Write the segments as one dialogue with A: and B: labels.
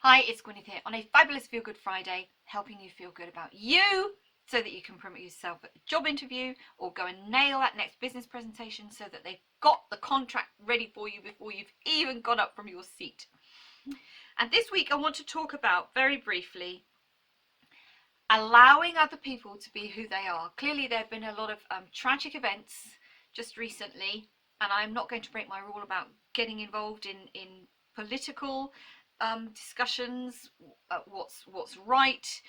A: Hi, it's Gwyneth here on a Fabulous Feelgood Friday, helping you feel good about you so that you can promote yourself at a job interview or go and nail that next business presentation so that they've got the contract ready for you before you've even got up from your seat. And this week I want to talk about, very briefly, allowing other people to be who they are. Clearly there have been a lot of tragic events just recently, and I'm not going to break my rule about getting involved in political discussions, what's right.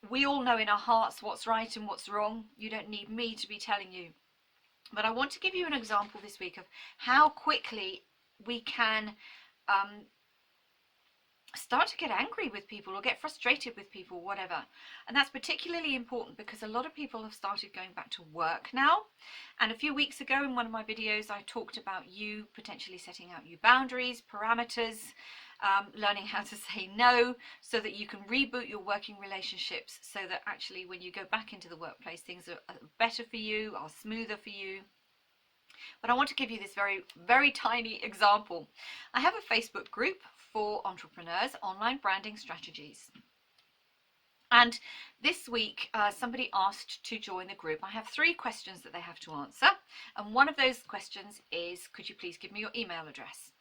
A: We all know in our hearts what's right and what's wrong. You don't need me to be telling you. But I want to give you an example this week of how quickly we can start to get angry with people or get frustrated with people, whatever. And that's particularly important because a lot of people have started going back to work now. And a few weeks ago in one of my videos I talked about you potentially setting out new boundaries, parameters, learning how to say no so that you can reboot your working relationships, so that actually when you go back into the workplace things are better for you, are smoother for you. But I want to give you this very, very tiny example. I have a Facebook group for entrepreneurs, online branding strategies. And this week, somebody asked to join the group. I have 3 questions that they have to answer. And one of those questions is, could you please give me your email address?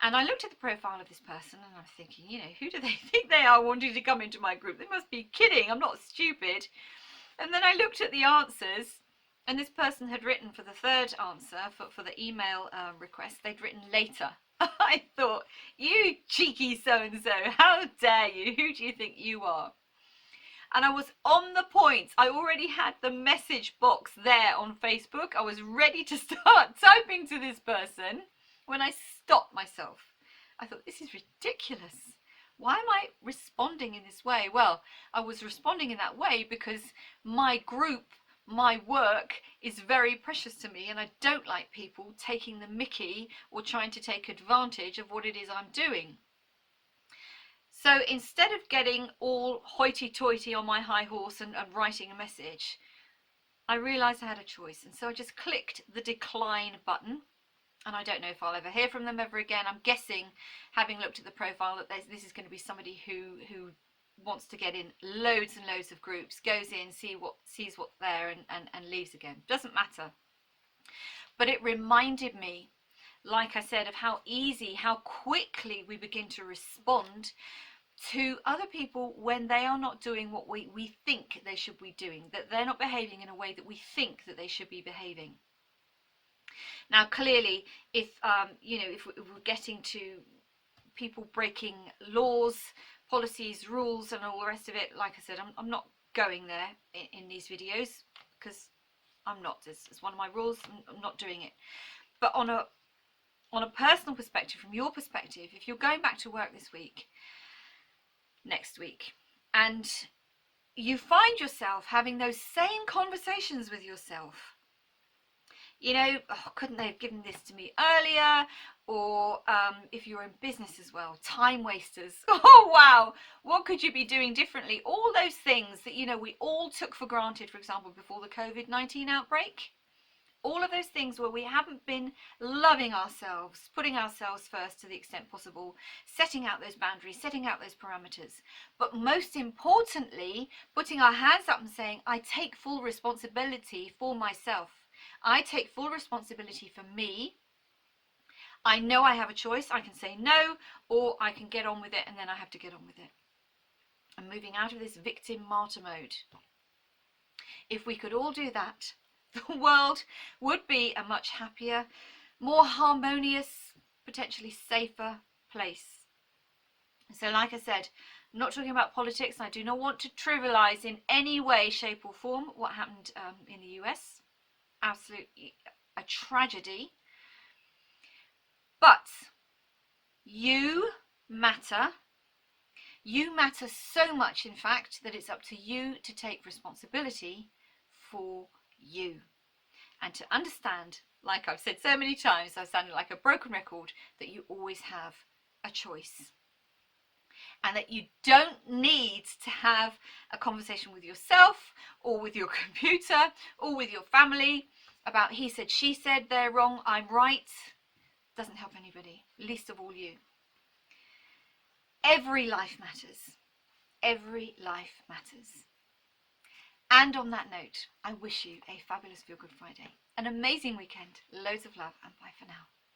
A: And I looked at the profile of this person and I'm thinking, you know, who do they think they are wanting to come into my group? They must be kidding. I'm not stupid. And then I looked at the answers. And this person had written for the 3rd answer, for the email request, they'd written later. I thought, you cheeky so-and-so, how dare you? Who do you think you are? And I was on the point. I already had the message box there on Facebook. I was ready to start typing to this person when I stopped myself. I thought, this is ridiculous. Why am I responding in this way? Well, I was responding in that way because my group, my work is very precious to me, and I don't like people taking the mickey or trying to take advantage of what it is I'm doing. So instead of getting all hoity-toity on my high horse and writing a message, I realized I had a choice, and so I just clicked the decline button. And I don't know if I'll ever hear from them ever again. I'm guessing, having looked at the profile, that this is going to be somebody who wants to get in loads and loads of groups, goes in, sees what's there and leaves again. Doesn't matter. But it reminded me, like I said, of how easy, how quickly we begin to respond to other people when they are not doing what we think they should be doing, that they're not behaving in a way that we think that they should be behaving. Now, clearly, if if we're getting to people breaking laws, policies, rules, and all the rest of it, like I said, I'm not going there in these videos because I'm not. It's one of my rules. I'm not doing it. But on a personal perspective, from your perspective, if you're going back to work this week, next week, and you find yourself having those same conversations with yourself, you know, oh, couldn't they have given this to me earlier? Or if you're in business as well, time wasters. Oh, wow, what could you be doing differently? All those things that, you know, we all took for granted, for example, before the COVID-19 outbreak. All of those things where we haven't been loving ourselves, putting ourselves first to the extent possible, setting out those boundaries, setting out those parameters. But most importantly, putting our hands up and saying, I take full responsibility for myself. I take full responsibility for me. I know I have a choice. I can say no, or I can get on with it, and then I have to get on with it. I'm moving out of this victim martyr mode. If we could all do that, the world would be a much happier, more harmonious, potentially safer place. So like I said, I'm not talking about politics. I do not want to trivialize in any way, shape or form what happened in the US. Absolutely a tragedy. But you matter. You matter so much, in fact, that it's up to you to take responsibility for you. And to understand, like I've said so many times, I've sounded like a broken record, that you always have a choice. And that you don't need to have a conversation with yourself or with your computer or with your family about he said, she said, they're wrong, I'm right. Doesn't help anybody, least of all you. Every life matters. Every life matters. And on that note, I wish you a fabulous Feel Good Friday, an amazing weekend, loads of love, and bye for now.